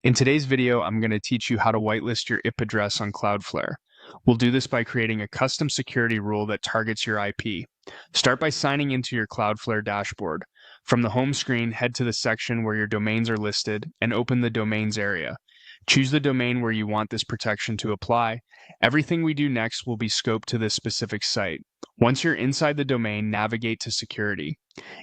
In today's video, I'm going to teach you how to whitelist your IP address on Cloudflare. We'll do this by creating a custom security rule that targets your IP. Start by signing into your Cloudflare dashboard. From the home screen, head to the section where your domains are listed and open the domains area. Choose the domain where you want this protection to apply. Everything we do next will be scoped to this specific site. Once you're inside the domain, navigate to security.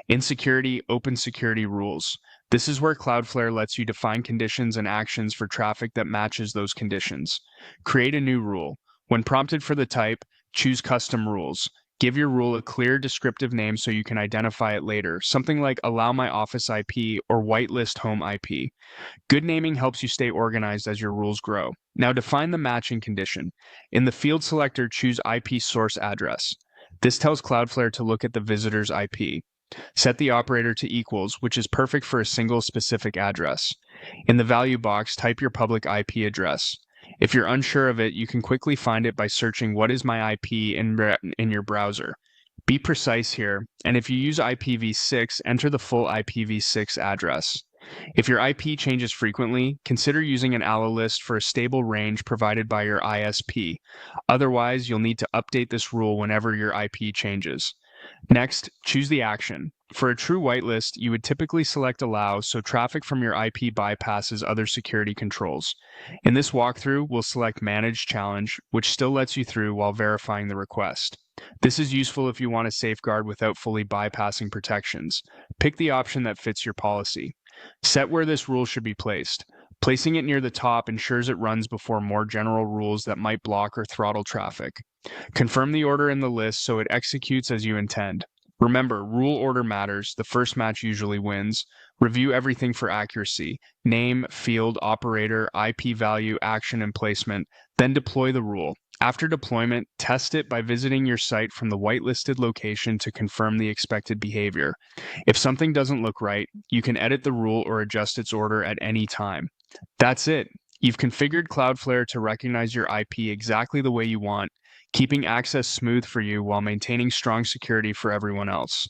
In security, open security rules. This is where Cloudflare lets you define conditions and actions for traffic that matches those conditions. Create a new rule. When prompted for the type, choose custom rules. Give your rule a clear descriptive name so you can identify it later, something like allow my office IP or whitelist home IP. Good naming helps you stay organized as your rules grow. Now define the matching condition. In the field selector, choose IP source address. This tells Cloudflare to look at the visitor's IP. Set the operator to equals, which is perfect for a single specific address. In the value box, type your public IP address. If you're unsure of it, you can quickly find it by searching what is my IP in your browser. Be precise here, and if you use IPv6, enter the full IPv6 address. If your IP changes frequently, consider using an allo list for a stable range provided by your ISP. Otherwise, you'll need to update this rule whenever your IP changes. Next, choose the action. For a true whitelist, you would typically select Allow so traffic from your IP bypasses other security controls. In this walkthrough, we'll select Manage Challenge, which still lets you through while verifying the request. This is useful if you want to safeguard without fully bypassing protections. Pick the option that fits your policy. Set where this rule should be placed. Placing it near the top ensures it runs before more general rules that might block or throttle traffic. Confirm the order in the list so it executes as you intend. Remember, rule order matters. The first match usually wins. Review everything for accuracy. Name, field, operator, IP value, action, and placement. Then deploy the rule. After deployment, test it by visiting your site from the whitelisted location to confirm the expected behavior. If something doesn't look right, you can edit the rule or adjust its order at any time. That's it. You've configured Cloudflare to recognize your IP exactly the way you want, keeping access smooth for you while maintaining strong security for everyone else.